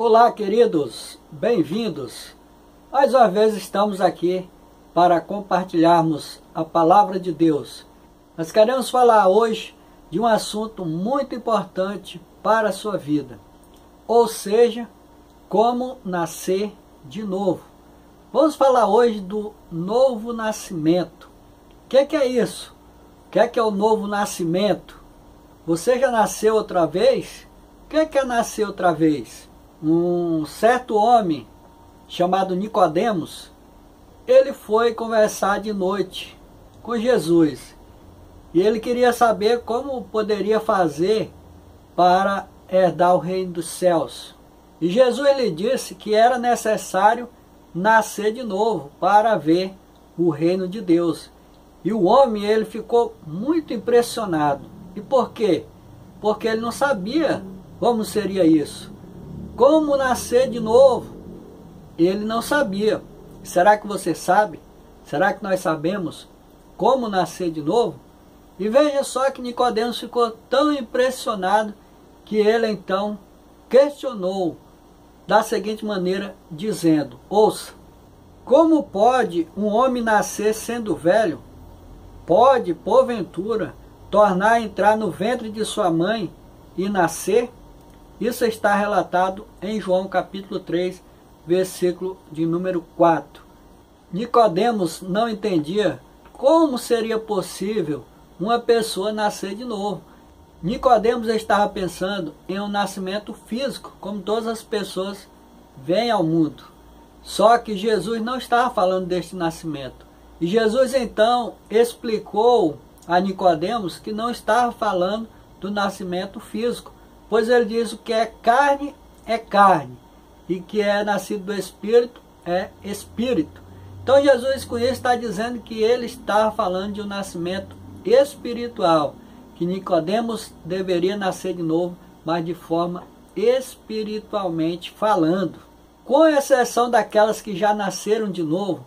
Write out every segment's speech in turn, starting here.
Olá, queridos, bem-vindos. Mais uma vez estamos aqui para compartilharmos a palavra de Deus. Nós queremos falar hoje de um assunto muito importante para a sua vida, ou seja, como nascer de novo. Vamos falar hoje do novo nascimento. O que é isso? O que é o novo nascimento? Você já nasceu outra vez? O que é nascer outra vez? Um certo homem chamado Nicodemos, ele foi conversar de noite com Jesus e ele queria saber como poderia fazer para herdar o reino dos céus. E Jesus lhe disse que era necessário nascer de novo para ver o reino de Deus. E o homem, ele ficou muito impressionado. E por quê? Porque ele não sabia como seria isso. Como nascer de novo? Ele não sabia. Será que você sabe? Será que nós sabemos como nascer de novo? E veja só que Nicodemos ficou tão impressionado que ele então questionou da seguinte maneira, dizendo: ouça, como pode um homem nascer sendo velho? Pode, porventura, tornar a entrar no ventre de sua mãe e nascer? Isso está relatado em João capítulo 3, versículo de número 4. Nicodemos não entendia como seria possível uma pessoa nascer de novo. Nicodemos estava pensando em um nascimento físico, como todas as pessoas vêm ao mundo. Só que Jesus não estava falando deste nascimento. E Jesus então explicou a Nicodemos que não estava falando do nascimento físico, pois ele diz o que é carne, e que é nascido do Espírito, é Espírito. Então Jesus com isso está dizendo que ele estava falando de um nascimento espiritual, que Nicodemos deveria nascer de novo, mas de forma espiritualmente falando. Com exceção daquelas que já nasceram de novo,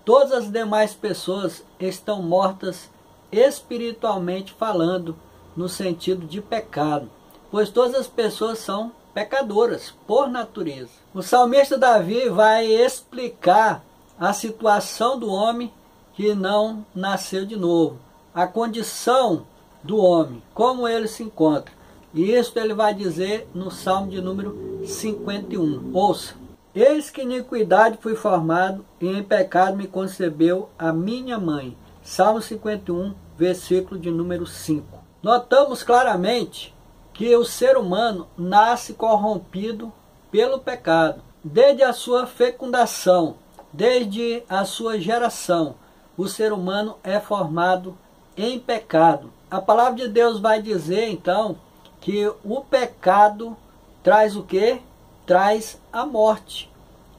todas as demais pessoas estão mortas espiritualmente falando, no sentido de pecado, pois todas as pessoas são pecadoras por natureza. O salmista Davi vai explicar a situação do homem que não nasceu de novo, a condição do homem, como ele se encontra. E isso ele vai dizer no Salmo de número 51. Ouça: eis que iniquidade fui formado, e em pecado me concebeu a minha mãe. Salmo 51, versículo de número 5. Notamos claramente que o ser humano nasce corrompido pelo pecado. Desde a sua fecundação, desde a sua geração, o ser humano é formado em pecado. A palavra de Deus vai dizer então que o pecado traz o quê? Traz a morte.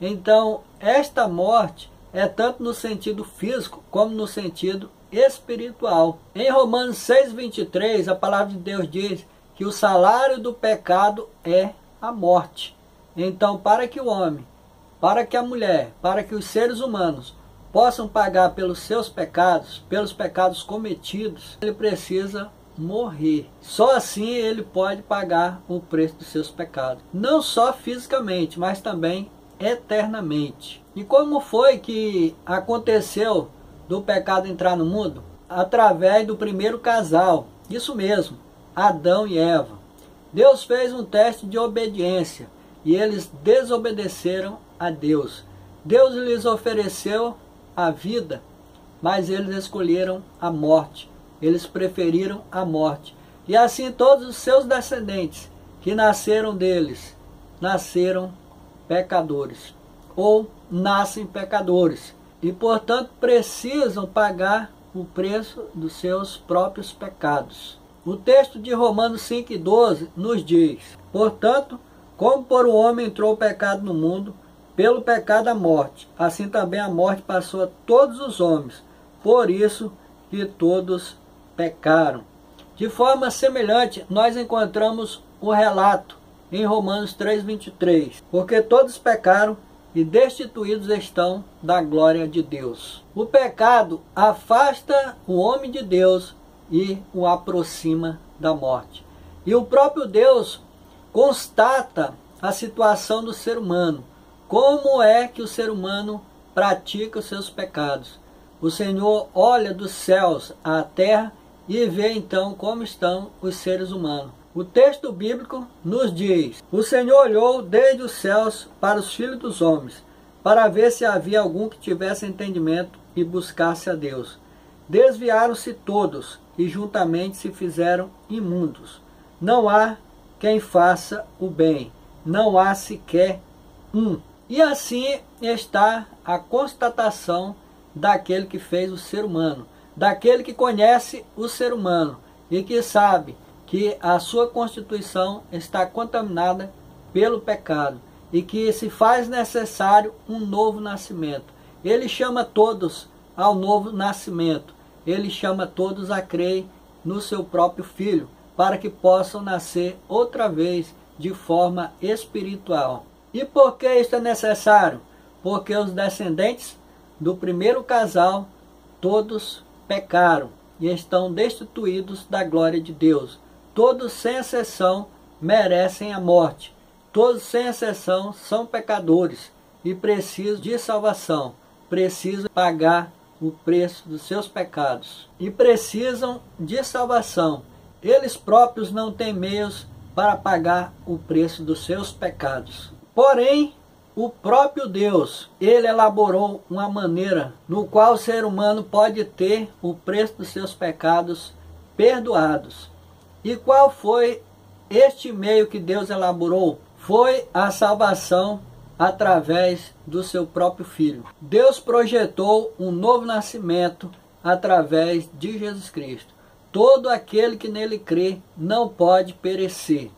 Então esta morte é tanto no sentido físico como no sentido espiritual. Em Romanos 6:23, a palavra de Deus diz que o salário do pecado é a morte. Então, para que o homem, para que a mulher, para que os seres humanos possam pagar pelos seus pecados, pelos pecados cometidos, ele precisa morrer. Só assim ele pode pagar o preço dos seus pecados. Não só fisicamente, mas também eternamente. E como foi que aconteceu do pecado entrar no mundo? Através do primeiro casal. Isso mesmo, Adão e Eva. Deus fez um teste de obediência e eles desobedeceram a Deus. Deus lhes ofereceu a vida, mas eles escolheram a morte. Eles preferiram a morte. E assim todos os seus descendentes que nasceram deles, nasceram pecadores, ou nascem pecadores. E portanto precisam pagar o preço dos seus próprios pecados. O texto de Romanos 5:12 nos diz: portanto, como por um homem entrou o pecado no mundo, pelo pecado a morte, assim também a morte passou a todos os homens, por isso que todos pecaram. De forma semelhante, nós encontramos o relato em Romanos 3:23, porque todos pecaram e destituídos estão da glória de Deus. O pecado afasta o homem de Deus e o aproxima da morte. E o próprio Deus constata a situação do ser humano. Como é que o ser humano pratica os seus pecados? O Senhor olha dos céus à terra e vê então como estão os seres humanos. O texto bíblico nos diz: o Senhor olhou desde os céus para os filhos dos homens, para ver se havia algum que tivesse entendimento e buscasse a Deus. Desviaram-se todos e juntamente se fizeram imundos. Não há quem faça o bem, não há sequer um. E assim está a constatação daquele que fez o ser humano, daquele que conhece o ser humano e que sabe que a sua constituição está contaminada pelo pecado e que se faz necessário um novo nascimento. Ele chama todos ao novo nascimento. Ele chama todos a crer no seu próprio Filho, para que possam nascer outra vez de forma espiritual. E por que isso é necessário? Porque os descendentes do primeiro casal, todos pecaram e estão destituídos da glória de Deus. Todos, sem exceção, merecem a morte. Todos, sem exceção, são pecadores e precisam de salvação. Precisam pagar o preço dos seus pecados. E precisam de salvação. Eles próprios não têm meios para pagar o preço dos seus pecados. Porém, o próprio Deus, ele elaborou uma maneira no qual o ser humano pode ter o preço dos seus pecados perdoados. E qual foi este meio que Deus elaborou? Foi a salvação através do seu próprio Filho. Deus projetou um novo nascimento através de Jesus Cristo. Todo aquele que nele crê não pode perecer,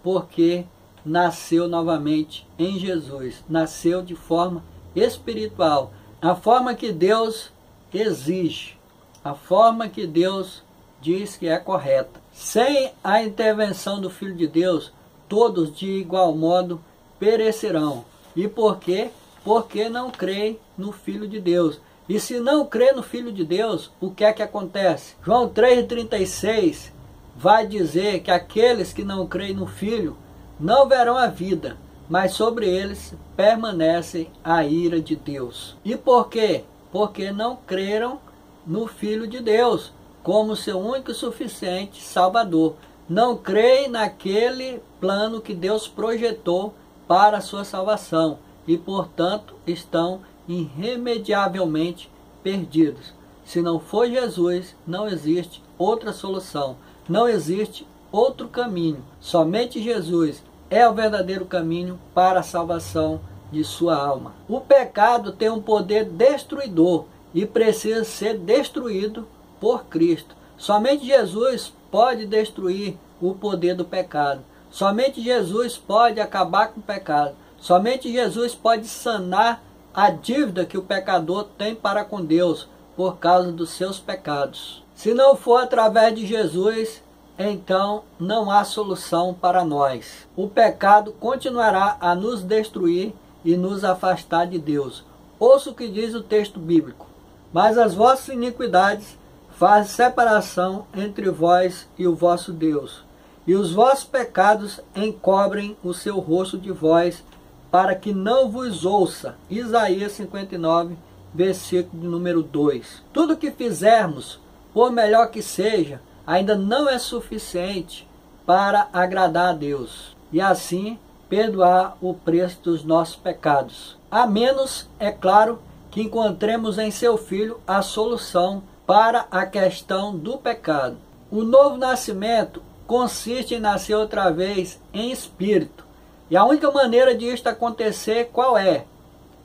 porque nasceu novamente em Jesus, nasceu de forma espiritual, a forma que Deus exige, a forma que Deus diz que é correta. Sem a intervenção do Filho de Deus, todos de igual modo perecerão. E por quê? Porque não creem no Filho de Deus. E se não crê no Filho de Deus, o que é que acontece? João 3,36 vai dizer que aqueles que não creem no Filho não verão a vida, mas sobre eles permanece a ira de Deus. E por quê? Porque não creram no Filho de Deus como seu único e suficiente Salvador. Não creem naquele plano que Deus projetou para a sua salvação e, portanto, estão irremediavelmente perdidos. Se não for Jesus, não existe outra solução, não existe outro caminho. Somente Jesus é o verdadeiro caminho para a salvação de sua alma. O pecado tem um poder destruidor e precisa ser destruído por Cristo. Somente Jesus pode destruir o poder do pecado. Somente Jesus pode acabar com o pecado. Somente Jesus pode sanar a dívida que o pecador tem para com Deus por causa dos seus pecados. Se não for através de Jesus, então não há solução para nós. O pecado continuará a nos destruir e nos afastar de Deus. Ouça o que diz o texto bíblico. Mas as vossas iniquidades fazem separação entre vós e o vosso Deus, e os vossos pecados encobrem o seu rosto de vós, para que não vos ouça. Isaías 59, versículo de número 2. Tudo que fizermos, por melhor que seja, ainda não é suficiente para agradar a Deus e assim perdoar o preço dos nossos pecados. A menos, é claro, que encontremos em seu Filho a solução para a questão do pecado. O novo nascimento consiste em nascer outra vez em espírito. E a única maneira de isto acontecer, qual é?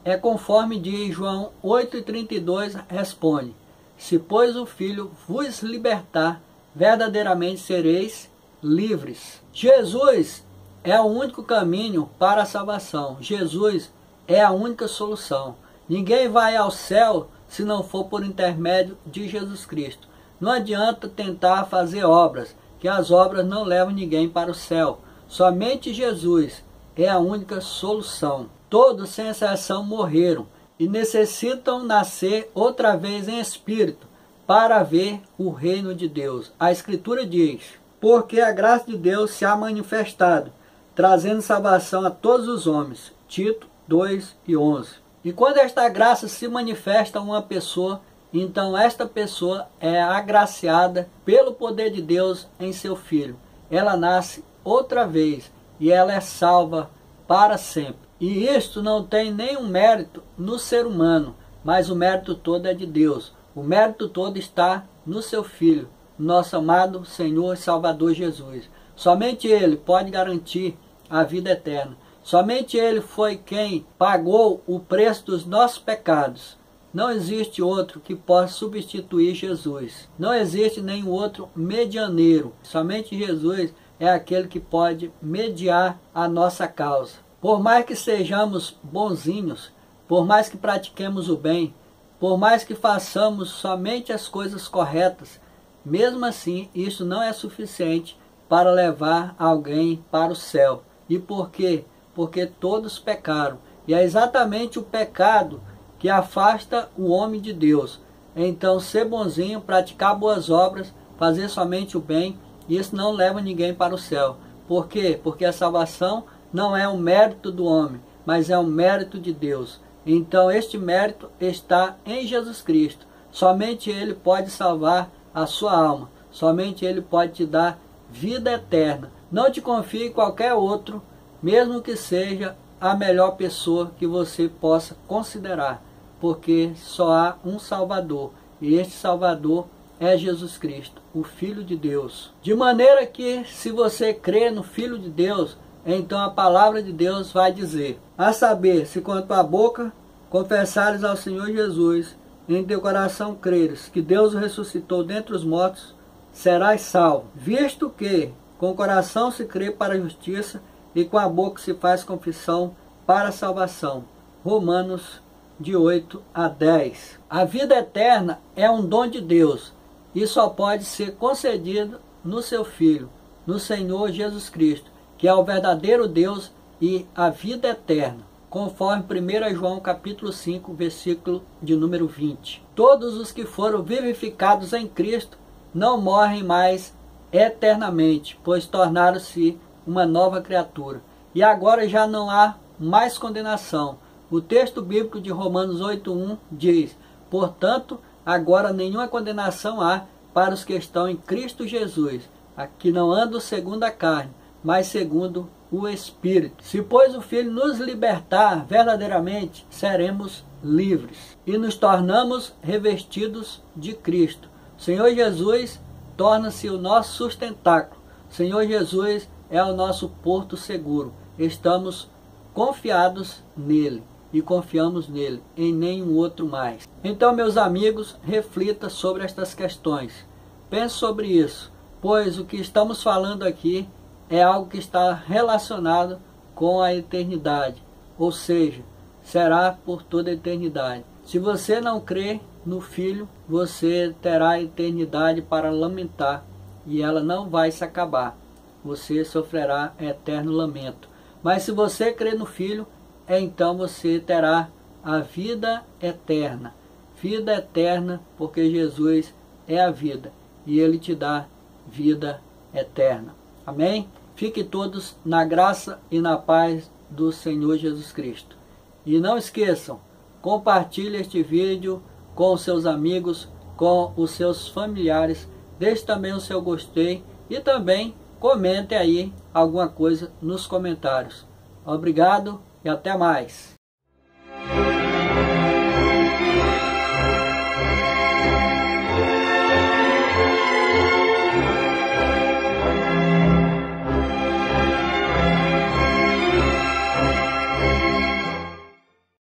É conforme diz João 8,32, responde: se pois o Filho vos libertar, verdadeiramente sereis livres. Jesus é o único caminho para a salvação. Jesus é a única solução. Ninguém vai ao céu se não for por intermédio de Jesus Cristo. Não adianta tentar fazer obras, que as obras não levam ninguém para o céu. Somente Jesus é a única solução. Todos, sem exceção, morreram e necessitam nascer outra vez em espírito para ver o reino de Deus. A Escritura diz: porque a graça de Deus se há manifestado, trazendo salvação a todos os homens. Tito 2:11. E quando esta graça se manifesta a uma pessoa, então esta pessoa é agraciada pelo poder de Deus em seu Filho. Ela nasce outra vez e ela é salva para sempre. E isto não tem nenhum mérito no ser humano, mas o mérito todo é de Deus. O mérito todo está no seu Filho, nosso amado Senhor e Salvador Jesus. Somente Ele pode garantir a vida eterna. Somente Ele foi quem pagou o preço dos nossos pecados. Não existe outro que possa substituir Jesus. Não existe nenhum outro medianeiro. Somente Jesus é aquele que pode mediar a nossa causa. Por mais que sejamos bonzinhos, por mais que pratiquemos o bem, por mais que façamos somente as coisas corretas, mesmo assim, isso não é suficiente para levar alguém para o céu. E por quê? Porque todos pecaram. E é exatamente o pecado que afasta o homem de Deus. Então, ser bonzinho, praticar boas obras, fazer somente o bem, isso não leva ninguém para o céu. Por quê? Porque a salvação não é um mérito do homem, mas é um mérito de Deus. Então este mérito está em Jesus Cristo. Somente Ele pode salvar a sua alma. Somente Ele pode te dar vida eterna. Não te confie em qualquer outro, mesmo que seja a melhor pessoa que você possa considerar. Porque só há um Salvador. E este Salvador é Jesus Cristo, o Filho de Deus. De maneira que, se você crê no Filho de Deus, então a palavra de Deus vai dizer: a saber, se com a tua boca confessares ao Senhor Jesus, e em teu coração creres que Deus o ressuscitou dentre os mortos, serás salvo. Visto que com o coração se crê para a justiça, e com a boca se faz confissão para a salvação. Romanos de 8 a 10. A vida eterna é um dom de Deus, e só pode ser concedido no seu Filho, no Senhor Jesus Cristo, que é o verdadeiro Deus e a vida eterna, conforme 1 João capítulo 5, versículo de número 20. Todos os que foram vivificados em Cristo não morrem mais eternamente, pois tornaram-se uma nova criatura. E agora já não há mais condenação. O texto bíblico de Romanos 8:1 diz: portanto, agora nenhuma condenação há para os que estão em Cristo Jesus, que não andam segundo a carne, mas segundo o Espírito. Se, pois, o Filho nos libertar, verdadeiramente seremos livres e nos tornamos revestidos de Cristo. Senhor Jesus torna-se o nosso sustentáculo. Senhor Jesus é o nosso porto seguro. Estamos confiados nele e confiamos nele, em nenhum outro mais. Então, meus amigos, reflita sobre estas questões. Pense sobre isso, pois o que estamos falando aqui é algo que está relacionado com a eternidade, ou seja, será por toda a eternidade. Se você não crê no Filho, você terá a eternidade para lamentar, e ela não vai se acabar. Você sofrerá eterno lamento. Mas se você crê no Filho, então você terá a vida eterna. Vida eterna, porque Jesus é a vida, e Ele te dá vida eterna. Amém? Fiquem todos na graça e na paz do Senhor Jesus Cristo. E não esqueçam, compartilhe este vídeo com os seus amigos, com os seus familiares. Deixe também o seu gostei e também comente aí alguma coisa nos comentários. Obrigado e até mais.